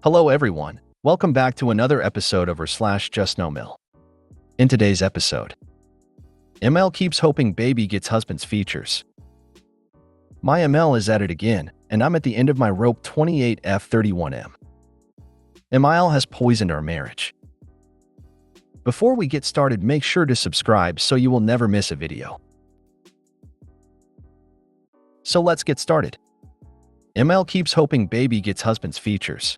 Hello everyone, welcome back to another episode of JustNoMil. In today's episode, ML keeps hoping baby gets husband's features. My ML is at it again, and I'm at the end of my rope 28F31M. ML has poisoned our marriage. Before we get started, make sure to subscribe so you will never miss a video. So let's get started. ML keeps hoping baby gets husband's features.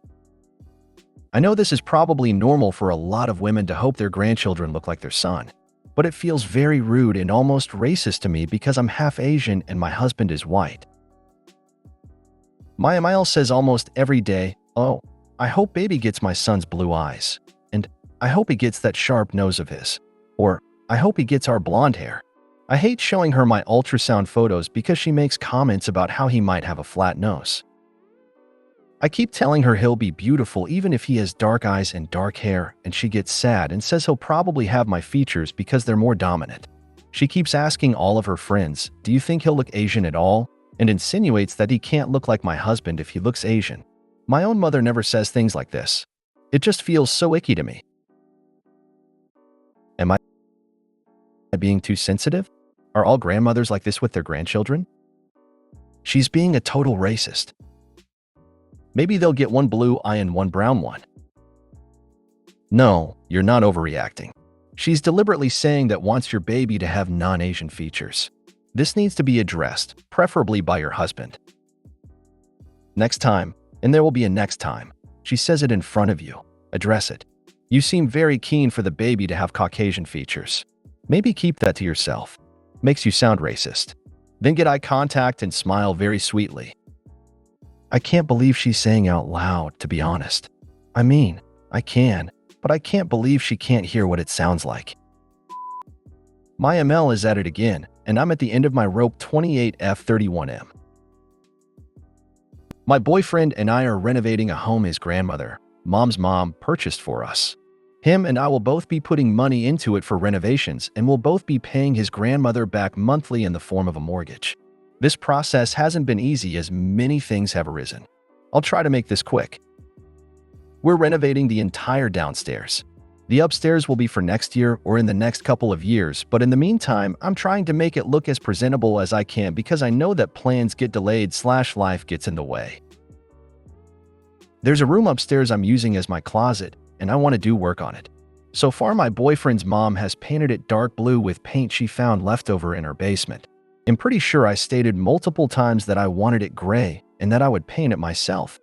I know this is probably normal for a lot of women to hope their grandchildren look like their son, but it feels very rude and almost racist to me because I'm half Asian and my husband is white. My ML says almost every day, "Oh, I hope baby gets my son's blue eyes," and "I hope he gets that sharp nose of his," or "I hope he gets our blonde hair." I hate showing her my ultrasound photos because she makes comments about how he might have a flat nose. I keep telling her he'll be beautiful even if he has dark eyes and dark hair, and she gets sad and says he'll probably have my features because they're more dominant. She keeps asking all of her friends, "Do you think he'll look Asian at all?" and insinuates that he can't look like my husband if he looks Asian. My own mother never says things like this. It just feels so icky to me. Am I being too sensitive? Are all grandmothers like this with their grandchildren? She's being a total racist. Maybe they'll get one blue eye and one brown one. No, you're not overreacting. She's deliberately saying that wants your baby to have non-Asian features. This needs to be addressed, preferably by your husband. Next time, and there will be a next time, she says it in front of you. Address it. You seem very keen for the baby to have Caucasian features. Maybe keep that to yourself. Makes you sound racist. Then get eye contact and smile very sweetly. I can't believe she's saying out loud, to be honest. I mean, I can, but I can't believe she can't hear what it sounds like. My ML is at it again, and I'm at the end of my rope 28F31M. My boyfriend and I are renovating a home his grandmother, mom's mom, purchased for us. Him and I will both be putting money into it for renovations and will both be paying his grandmother back monthly in the form of a mortgage. This process hasn't been easy as many things have arisen. I'll try to make this quick. We're renovating the entire downstairs. The upstairs will be for next year or in the next couple of years, but in the meantime, I'm trying to make it look as presentable as I can because I know that plans get delayed / life gets in the way. There's a room upstairs I'm using as my closet, and I want to do work on it. So far, my boyfriend's mom has painted it dark blue with paint she found left over in her basement. I'm pretty sure I stated multiple times that I wanted it gray and that I would paint it myself.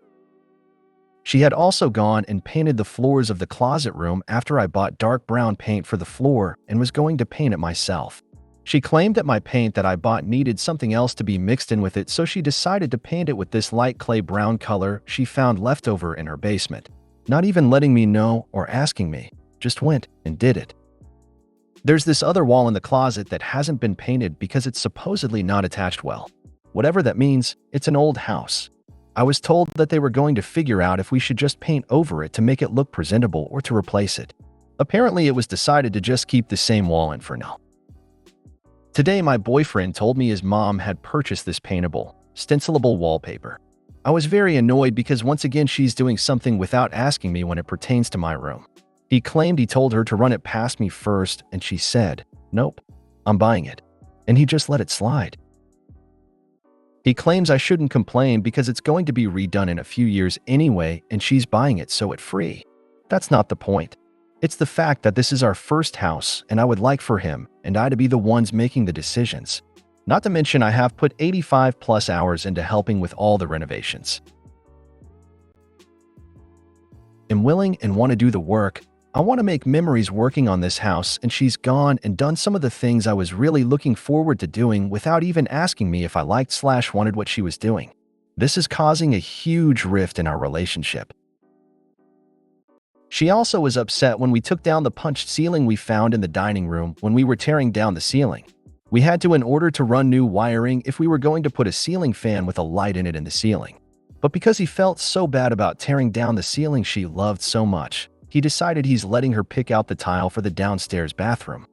She had also gone and painted the floors of the closet room after I bought dark brown paint for the floor and was going to paint it myself. She claimed that my paint that I bought needed something else to be mixed in with it, so she decided to paint it with this light clay brown color she found left over in her basement. Not even letting me know or asking me, just went and did it. There's this other wall in the closet that hasn't been painted because it's supposedly not attached well. Whatever that means, it's an old house. I was told that they were going to figure out if we should just paint over it to make it look presentable or to replace it. Apparently, it was decided to just keep the same wall in for now. Today, my boyfriend told me his mom had purchased this paintable, stencilable wallpaper. I was very annoyed because once again she's doing something without asking me when it pertains to my room. He claimed he told her to run it past me first, and she said, "Nope, I'm buying it." And he just let it slide. He claims I shouldn't complain because it's going to be redone in a few years anyway, and she's buying it so it's free. That's not the point. It's the fact that this is our first house, and I would like for him and I to be the ones making the decisions. Not to mention I have put 85+ hours into helping with all the renovations. I'm willing and want to do the work. I want to make memories working on this house, and she's gone and done some of the things I was really looking forward to doing without even asking me if I liked / wanted what she was doing. This is causing a huge rift in our relationship. She also was upset when we took down the punched ceiling we found in the dining room when we were tearing down the ceiling. We had to in order to run new wiring if we were going to put a ceiling fan with a light in it in the ceiling. But because he felt so bad about tearing down the ceiling she loved so much, he decided he's letting her pick out the tile for the downstairs bathroom.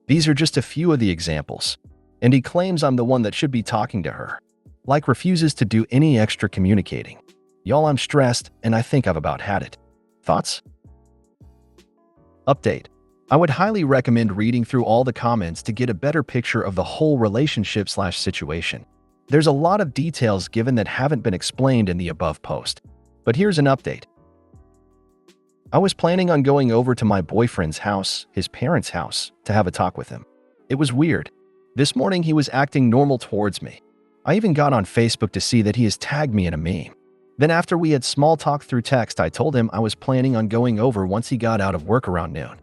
These are just a few of the examples, and he claims I'm the one that should be talking to her. Like refuses to do any extra communicating. Y'all, I'm stressed, and I think I've about had it. Thoughts? Update. I would highly recommend reading through all the comments to get a better picture of the whole relationship/situation. There's a lot of details given that haven't been explained in the above post. But here's an update. I was planning on going over to my boyfriend's house, his parents' house, to have a talk with him. It was weird. This morning he was acting normal towards me. I even got on Facebook to see that he has tagged me in a meme. Then after we had small talk through text, I told him I was planning on going over once he got out of work around noon.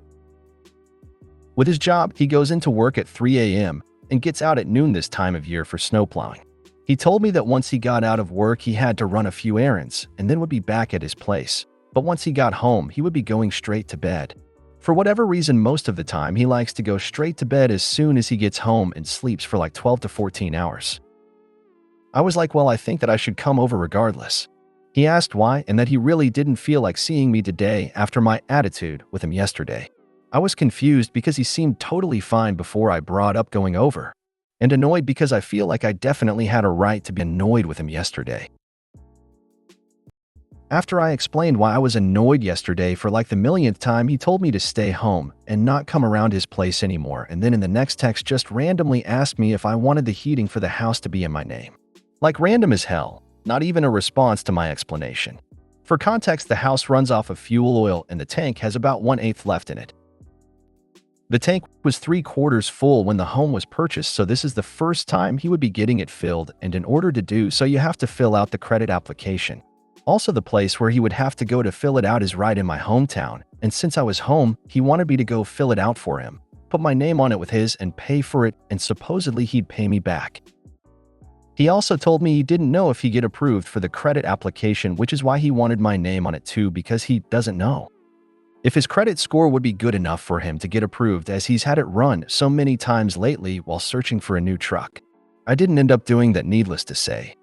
With his job, he goes into work at 3 a.m. and gets out at noon this time of year for snowplowing. He told me that once he got out of work, he had to run a few errands and then would be back at his place. But once he got home, he would be going straight to bed. For whatever reason, most of the time, he likes to go straight to bed as soon as he gets home and sleeps for like 12 to 14 hours. I was like, well, I think that I should come over regardless. He asked why and that he really didn't feel like seeing me today after my attitude with him yesterday. I was confused because he seemed totally fine before I brought up going over, and annoyed because I feel like I definitely had a right to be annoyed with him yesterday. After I explained why I was annoyed yesterday for like the millionth time, he told me to stay home and not come around his place anymore, and then in the next text just randomly asked me if I wanted the heating for the house to be in my name. Like random as hell, not even a response to my explanation. For context, the house runs off of fuel oil and the tank has about 1/8 left in it. The tank was 3/4 full when the home was purchased, so this is the first time he would be getting it filled, and in order to do so, you have to fill out the credit application. Also, the place where he would have to go to fill it out is right in my hometown, and since I was home, he wanted me to go fill it out for him, put my name on it with his, and pay for it, and supposedly he'd pay me back. He also told me he didn't know if he'd get approved for the credit application, which is why he wanted my name on it too, because he doesn't know if his credit score would be good enough for him to get approved, as he's had it run so many times lately while searching for a new truck. I didn't end up doing that, needless to say.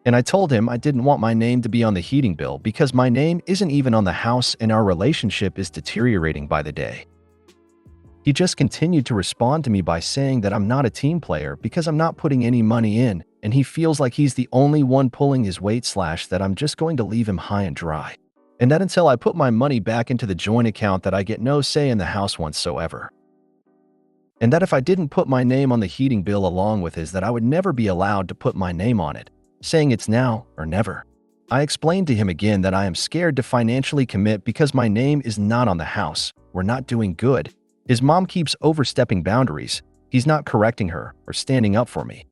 And I told him I didn't want my name to be on the heating bill because my name isn't even on the house and our relationship is deteriorating by the day. He just continued to respond to me by saying that I'm not a team player because I'm not putting any money in, and he feels like he's the only one pulling his weight / that I'm just going to leave him high and dry. And that until I put my money back into the joint account that I get no say in the house whatsoever. And that if I didn't put my name on the heating bill along with his, that I would never be allowed to put my name on it, saying it's now or never. I explained to him again that I am scared to financially commit because my name is not on the house. We're not doing good. His mom keeps overstepping boundaries. He's not correcting her or standing up for me.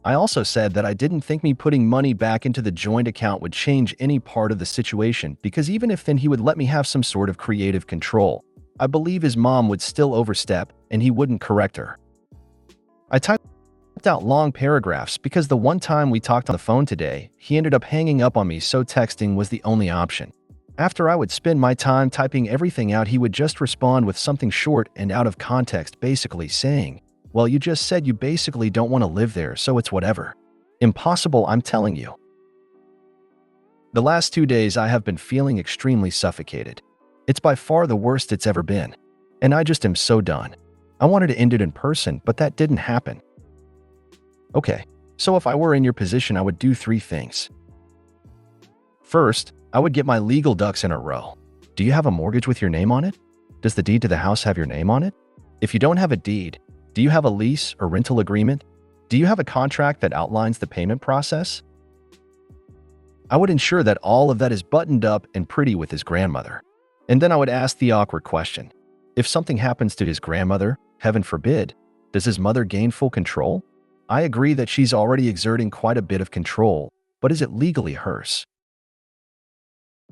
I also said that I didn't think me putting money back into the joint account would change any part of the situation, because even if then he would let me have some sort of creative control, I believe his mom would still overstep and he wouldn't correct her. I typed out long paragraphs because the one time we talked on the phone today, he ended up hanging up on me, so texting was the only option. After I would spend my time typing everything out, he would just respond with something short and out of context, basically saying, "Well, you just said you basically don't want to live there, so it's whatever." Impossible, I'm telling you. The last 2 days I have been feeling extremely suffocated. It's by far the worst it's ever been. And I just am so done. I wanted to end it in person, but that didn't happen. Okay, so if I were in your position, I would do 3 things. First, I would get my legal ducks in a row. Do you have a mortgage with your name on it? Does the deed to the house have your name on it? If you don't have a deed, do you have a lease or rental agreement? Do you have a contract that outlines the payment process? I would ensure that all of that is buttoned up and pretty with his grandmother. And then I would ask the awkward question. If something happens to his grandmother, heaven forbid, does his mother gain full control? I agree that she's already exerting quite a bit of control, but is it legally hers?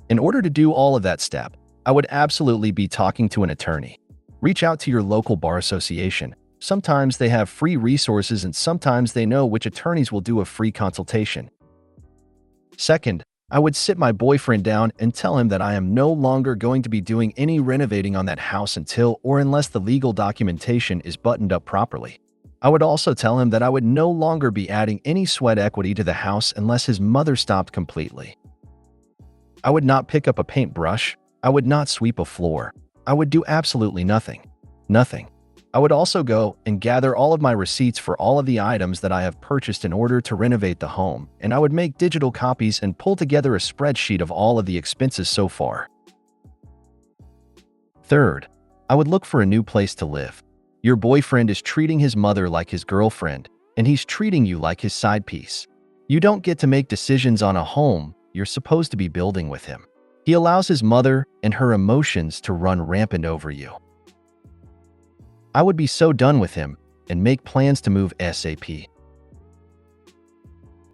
In order to do all of that step, I would absolutely be talking to an attorney. Reach out to your local bar association. Sometimes they have free resources and sometimes they know which attorneys will do a free consultation. Second, I would sit my boyfriend down and tell him that I am no longer going to be doing any renovating on that house until or unless the legal documentation is buttoned up properly. I would also tell him that I would no longer be adding any sweat equity to the house unless his mother stopped completely. I would not pick up a paintbrush. I would not sweep a floor. I would do absolutely nothing. Nothing. I would also go and gather all of my receipts for all of the items that I have purchased in order to renovate the home, and I would make digital copies and pull together a spreadsheet of all of the expenses so far. Third, I would look for a new place to live. Your boyfriend is treating his mother like his girlfriend, and he's treating you like his side piece. You don't get to make decisions on a home you're supposed to be building with him. He allows his mother and her emotions to run rampant over you. I would be so done with him and make plans to move ASAP.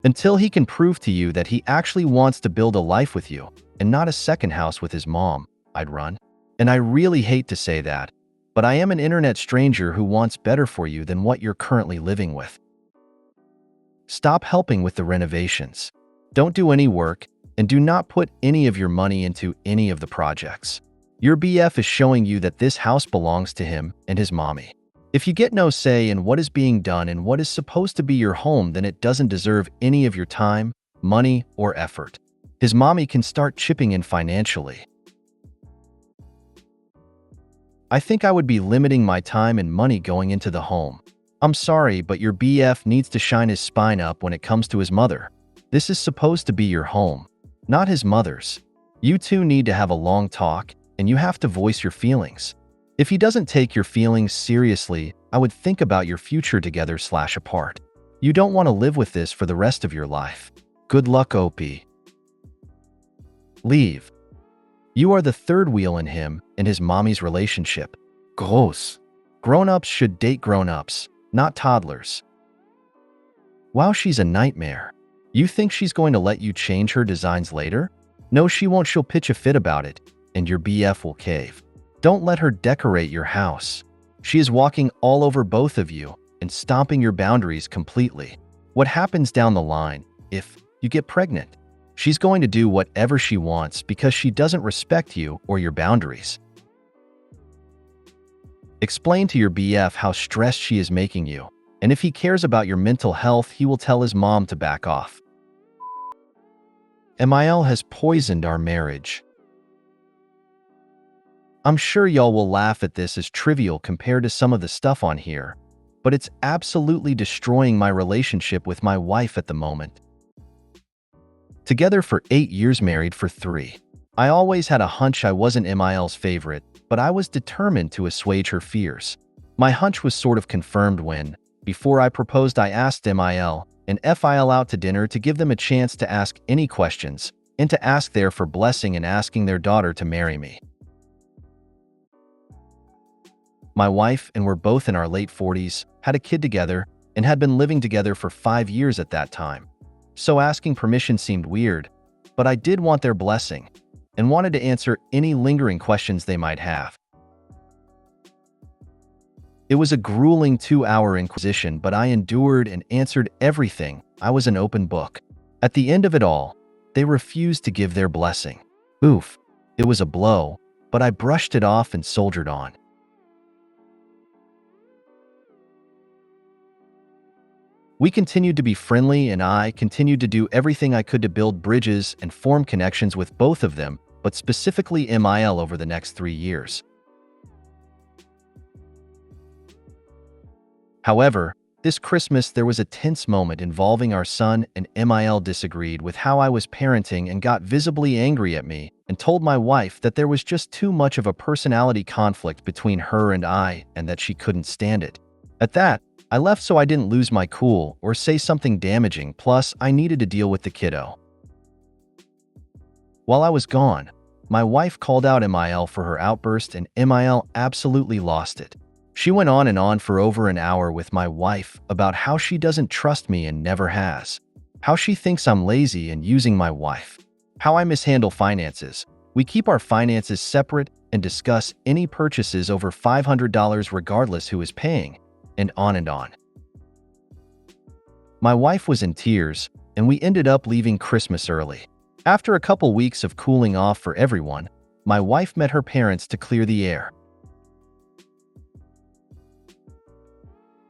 Until he can prove to you that he actually wants to build a life with you and not a second house with his mom, I'd run. And I really hate to say that, but I am an internet stranger who wants better for you than what you're currently living with. Stop helping with the renovations. Don't do any work, and do not put any of your money into any of the projects. Your BF is showing you that this house belongs to him and his mommy. If you get no say in what is being done and what is supposed to be your home, then it doesn't deserve any of your time, money, or effort. His mommy can start chipping in financially. I think I would be limiting my time and money going into the home. I'm sorry, but your BF needs to shine his spine up when it comes to his mother. This is supposed to be your home, not his mother's. You two need to have a long talk, and you have to voice your feelings. If he doesn't take your feelings seriously, I would think about your future together/apart. You don't want to live with this for the rest of your life. Good luck, OP. Leave. You are the third wheel in him and his mommy's relationship. Gross. Grown-ups should date grown-ups, not toddlers. Wow, she's a nightmare. You think she's going to let you change her designs later? No, she won't. She'll pitch a fit about it, and your BF will cave. Don't let her decorate your house. She is walking all over both of you and stomping your boundaries completely. What happens down the line, if you get pregnant? She's going to do whatever she wants because she doesn't respect you or your boundaries. Explain to your BF how stressed she is making you, and if he cares about your mental health, he will tell his mom to back off. MIL has poisoned our marriage. I'm sure y'all will laugh at this as trivial compared to some of the stuff on here, but it's absolutely destroying my relationship with my wife at the moment. Together for 8 years, married for 3. I always had a hunch I wasn't MIL's favorite, but I was determined to assuage her fears. My hunch was sort of confirmed when, before I proposed, I asked MIL and FIL out to dinner to give them a chance to ask any questions and to ask their for blessing and asking their daughter to marry me. My wife and we're both in our late 40s, had a kid together, and had been living together for 5 years at that time. So asking permission seemed weird, but I did want their blessing and wanted to answer any lingering questions they might have. It was a grueling 2-hour inquisition, but I endured and answered everything. I was an open book. At the end of it all, they refused to give their blessing. Oof, it was a blow, but I brushed it off and soldiered on. We continued to be friendly, and I continued to do everything I could to build bridges and form connections with both of them, but specifically MIL over the next 3 years. However, this Christmas there was a tense moment involving our son, and MIL disagreed with how I was parenting and got visibly angry at me and told my wife that there was just too much of a personality conflict between her and I and that she couldn't stand it. At that, I left so I didn't lose my cool or say something damaging, plus I needed to deal with the kiddo. While I was gone, my wife called out MIL for her outburst, and MIL absolutely lost it. She went on and on for over an hour with my wife about how she doesn't trust me and never has, how she thinks I'm lazy and using my wife, how I mishandle finances. We keep our finances separate and discuss any purchases over $500 regardless who is paying, and on and on. My wife was in tears, and we ended up leaving Christmas early. After a couple weeks of cooling off for everyone, my wife met her parents to clear the air.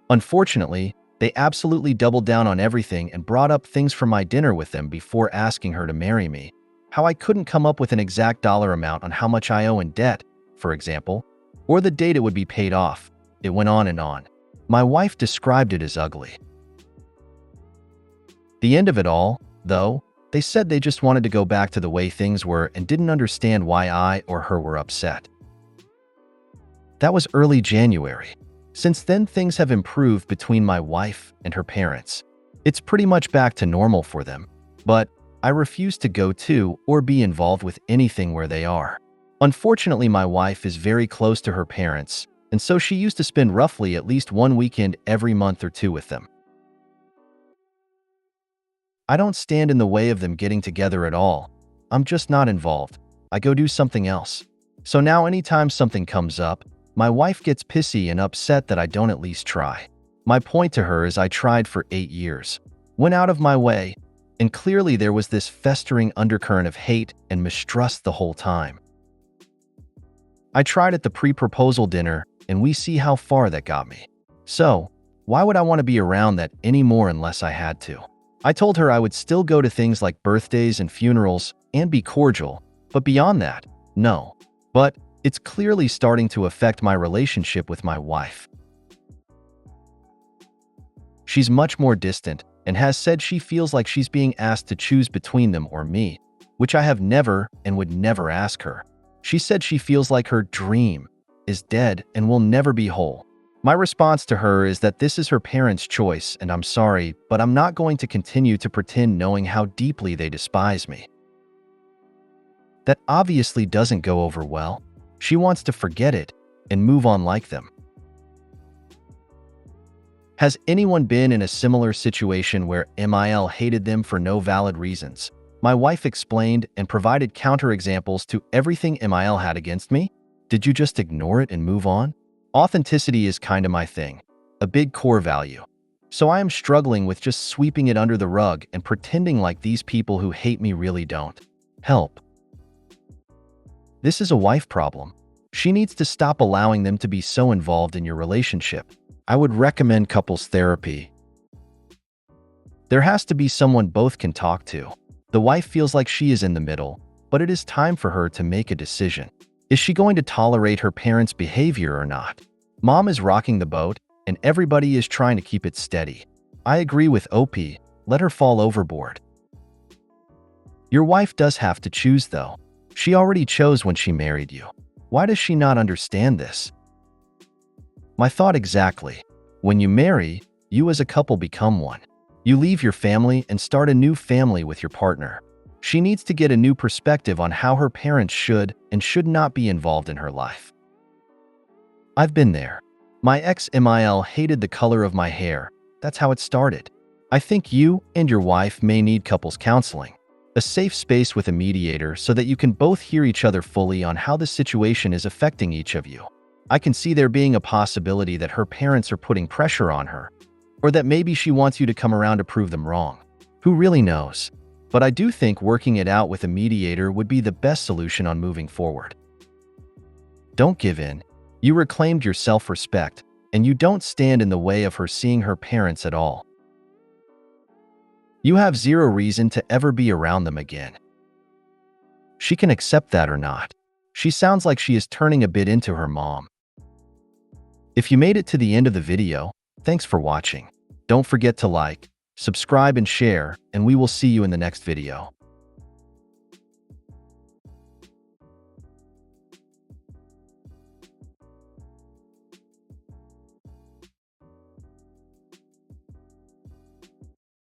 Unfortunately, they absolutely doubled down on everything and brought up things for my dinner with them before asking her to marry me. How I couldn't come up with an exact dollar amount on how much I owe in debt, for example, or the date it would be paid off. It went on and on. My wife described it as ugly. The end of it all, though, they said they just wanted to go back to the way things were and didn't understand why I or her were upset. That was early January. Since then, things have improved between my wife and her parents. It's pretty much back to normal for them, but I refuse to go to or be involved with anything where they are. Unfortunately, my wife is very close to her parents, and so she used to spend roughly at least one weekend every month or two with them. I don't stand in the way of them getting together at all. I'm just not involved. I go do something else. So now anytime something comes up, my wife gets pissy and upset that I don't at least try. My point to her is I tried for 8 years, went out of my way, and clearly there was this festering undercurrent of hate and mistrust the whole time. I tried at the pre-proposal dinner, and we see how far that got me. So, why would I want to be around that anymore unless I had to? I told her I would still go to things like birthdays and funerals and be cordial, but beyond that, no. But it's clearly starting to affect my relationship with my wife. She's much more distant and has said she feels like she's being asked to choose between them or me, which I have never and would never ask her. She said she feels like her dream is dead and will never be whole. My response to her is that this is her parents' choice, and I'm sorry, but I'm not going to continue to pretend knowing how deeply they despise me. That obviously doesn't go over well. She wants to forget it and move on like them. Has anyone been in a similar situation where MIL hated them for no valid reasons? My wife explained and provided counterexamples to everything MIL had against me. Did you just ignore it and move on? Authenticity is kinda my thing, a big core value. So I am struggling with just sweeping it under the rug and pretending like these people who hate me really don't. Help. This is a wife problem. She needs to stop allowing them to be so involved in your relationship. I would recommend couples therapy. There has to be someone both can talk to. The wife feels like she is in the middle, but it is time for her to make a decision. Is she going to tolerate her parents' behavior or not? Mom is rocking the boat, and everybody is trying to keep it steady. I agree with OP, let her fall overboard. Your wife does have to choose, though. She already chose when she married you. Why does she not understand this? My thought exactly. When you marry, you as a couple become one. You leave your family and start a new family with your partner. She needs to get a new perspective on how her parents should and should not be involved in her life. I've been there. My ex-MIL hated the color of my hair. That's how it started. I think you and your wife may need couples counseling, a safe space with a mediator so that you can both hear each other fully on how the situation is affecting each of you. I can see there being a possibility that her parents are putting pressure on her, or that maybe she wants you to come around to prove them wrong. Who really knows? But I do think working it out with a mediator would be the best solution on moving forward. Don't give in. You reclaimed your self-respect, and you don't stand in the way of her seeing her parents at all. You have zero reason to ever be around them again. She can accept that or not. She sounds like she is turning a bit into her mom. If you made it to the end of the video, thanks for watching. Don't forget to like, subscribe and share, and we will see you in the next video.